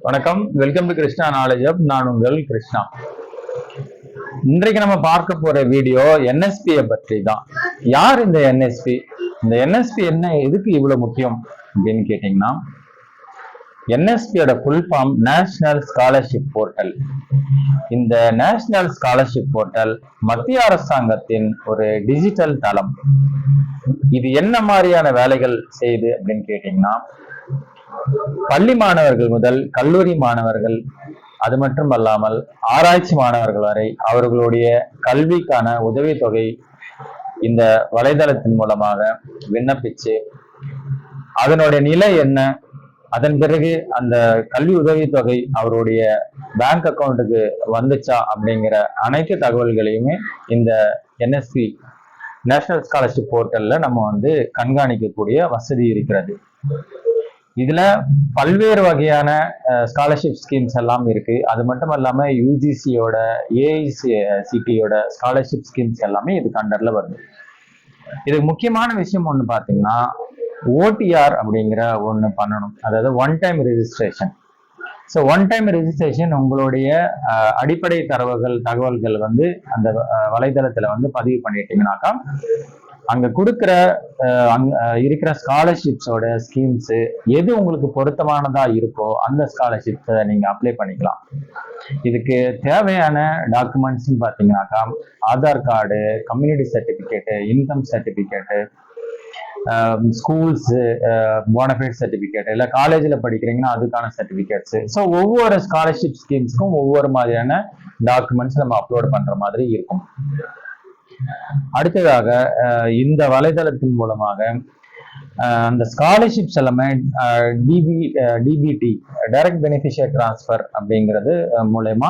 வணக்கம், welcome to Krishna knowledge hub. நான் உங்கள் கிருஷ்ணா. இன்றைக்கு நம்ம பார்க்க போற வீடியோ என்எஸ்பியை பற்றி தான். யார் இந்த என்எஸ்பி? இந்த என்எஸ்பி என்ன, எதுக்கு இவ்வளவு முக்கியம் அப்படின்னு கேட்டீங்கன்னா, என்எஸ்பியோட full form national scholarship portal. இந்த நேஷனல் ஸ்காலர்ஷிப் போர்ட்டல் மத்திய அரசாங்கத்தின் ஒரு டிஜிட்டல் தளம். இது என்ன மாதிரியான வேலைகள் செய்யுது அப்படின்னு கேட்டீங்கன்னா, பள்ளி மாணவர்கள் முதல் கல்லூரி மாணவர்கள், அது மட்டும் அல்லாமல் ஆராய்ச்சி மாணவர்கள் வரை அவர்களுடைய கல்விக்கான உதவித்தொகை இந்த வலைதளத்தின் மூலமாக விண்ணப்பிச்சு அதனுடைய நிலை என்ன, அதன் பிறகு அந்த கல்வி உதவித்தொகை அவருடைய பேங்க் அக்கௌண்ட்டுக்கு வந்துச்சா அப்படிங்கிற அனைத்து தகவல்களையுமே இந்த என்எஸ்பி நேஷனல் ஸ்காலர்ஷிப் போர்ட்டல்ல நம்ம கண்காணிக்கக்கூடிய வசதி இருக்கிறது. இதுல பல்வேறு வகையான ஸ்காலர்ஷிப் ஸ்கீம்ஸ் எல்லாம் இருக்கு. அது மட்டும் இல்லாம யூஜிசியோட ஏஐசிடியோட ஸ்காலர்ஷிப் ஸ்கீம்ஸ் எல்லாமே இதுக்கு அண்டர்ல வருது. இதுக்கு முக்கியமான விஷயம் ஒண்ணு பாத்தீங்கன்னா, ஓடிஆர் அப்படிங்கிற ஒண்ணு பண்ணணும். அதாவது one time registration. So one time registration உங்களுடைய அடிப்படை தகவல்கள் அந்த வலைதளத்துல பதிவு பண்ணிட்டீங்கன்னாக்கா, அங்க கொடுக்குற இருக்கிற ஸ்காலர்ஷிப்ஸோட ஸ்கீம்ஸ் எது உங்களுக்கு பொருத்தமானதா இருக்கோ அந்த ஸ்காலர்ஷிப்ஸை நீங்க அப்ளை பண்ணிக்கலாம். இதுக்கு தேவையான டாக்குமெண்ட்ஸ் பாத்தீங்கன்னாக்கா, Aadhaar card, community certificate, income certificate, schools bonafide certificate, இல்ல காலேஜ்ல படிக்கிறீங்கன்னா அதுக்கான சர்டிபிகேட்ஸ். ஸோ ஒவ்வொரு ஸ்காலர்ஷிப் ஸ்கீம்ஸ்க்கும் ஒவ்வொரு மாதிரியான டாக்குமெண்ட்ஸ் நம்ம அப்லோட் பண்ற மாதிரி இருக்கும். அடுத்ததாக இந்த வலைதளத்தின் மூலமாக அந்த ஸ்காலர்ஷிப்ஸ் எல்லாமே டிபிடி, டைரக்ட் பெனிஃபிஷியரி டிரான்ஸ்ஃபர் அப்படிங்கிறது மூலயமா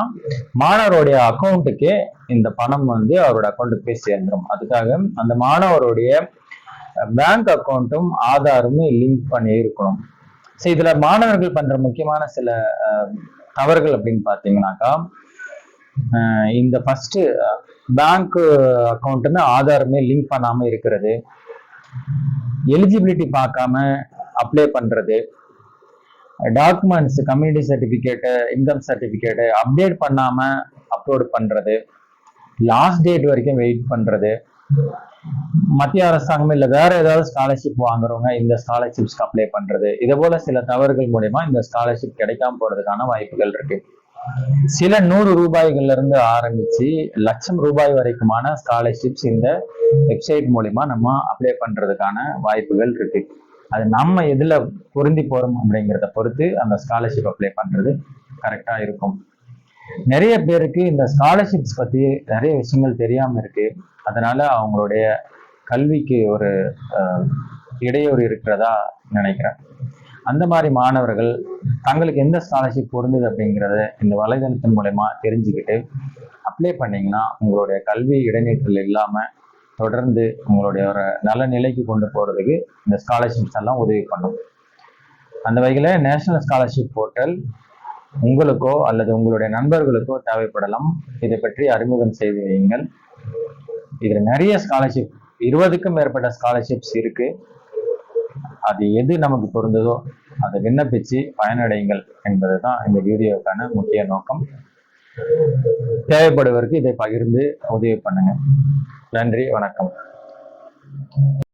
மாணவருடைய அக்கௌண்ட்டுக்கே இந்த பணம் அவரோட அக்கௌண்ட்டுக்கு போய் சேர்ந்துடும். அதுக்காக அந்த மாணவருடைய பேங்க் அக்கௌண்ட்டும் ஆதாரும் லிங்க் பண்ணி இருக்கணும். ஸோ இதுல மாணவர்கள் பண்ற முக்கியமான சில தவறுகள் அப்படின்னு பாத்தீங்கன்னாக்கா, இந்த ஃபர்ஸ்ட் பேங்க் அக்கௌண்ட்னு ஆதாரமே லிங்க் பண்ணாம இருக்கிறது, எலிஜிபிலிட்டி பார்க்காம அப்ளை பண்றது, documents community certificate, income certificate update பண்ணாம அப்லோட் பண்றது, லாஸ்ட் டேட் வரைக்கும் வெயிட் பண்றது, மத்திய அரசாங்கம் இல்ல வேற ஏதாவது ஸ்காலர்ஷிப் வாங்குறவங்க இந்த ஸ்காலர்ஷிப்ஸ்க்கு அப்ளை பண்றது, இதே போல சில தவறுகள் மூலமா இந்த ஸ்காலர்ஷிப் கிடைக்காம போறதுக்கான வாய்ப்புகள் இருக்கு. சில 100 ரூபாய்கள்ல இருந்து ஆரம்பிச்சு லட்சம் ரூபாய் வரைக்குமான ஸ்காலர்ஷிப்ஸ் இந்த வெப்சைட் மூலியமா நம்ம அப்ளை பண்றதுக்கான வாய்ப்புகள் இருக்கு. அது நம்ம எதுல பொருந்தி போறோம் அப்படிங்கிறத பொறுத்து அந்த ஸ்காலர்ஷிப் அப்ளை பண்றது கரெக்டா இருக்கும். நிறைய பேருக்கு இந்த ஸ்காலர்ஷிப்ஸ் பத்தி நிறைய விஷயங்கள் தெரியாம இருக்கு. அதனால அவங்களுடைய கல்விக்கு ஒரு இடையூறு இருக்கிறதா நினைக்கிறேன். அந்த மாதிரி மாணவர்கள் தங்களுக்கு எந்த ஸ்காலர்ஷிப் பொருந்தது அப்படிங்கிறத இந்த வலைதளத்தின் மூலமா தெரிஞ்சுக்கிட்டு அப்ளை பண்ணீங்கன்னா உங்களுடைய கல்வி இடைநிற்றல் இல்லாம தொடர்ந்து உங்களுடைய ஒரு நல்ல நிலைக்கு கொண்டு போறதுக்கு இந்த ஸ்காலர்ஷிப்ஸ் எல்லாம் உதவி பண்ணும். அந்த வகையில நேஷனல் ஸ்காலர்ஷிப் போர்ட்டல் உங்களுக்கோ அல்லது உங்களுடைய நண்பர்களுக்கோ தேவைப்படலாம். இதை பற்றி அறிமுகம் செய்து வையுங்கள். இதுல நிறைய ஸ்காலர்ஷிப், 20க்கும் மேற்பட்ட ஸ்காலர்ஷிப்ஸ் இருக்கு. அது எது நமக்கு பொருந்ததோ அதை விண்ணப்பிச்சு பயனடைங்கள் என்பதுதான் இந்த வீடியோக்கான முக்கிய நோக்கம். தேவைப்படுவதற்கு இதை பகிர்ந்து உதவி பண்ணுங்க. நன்றி, வணக்கம்.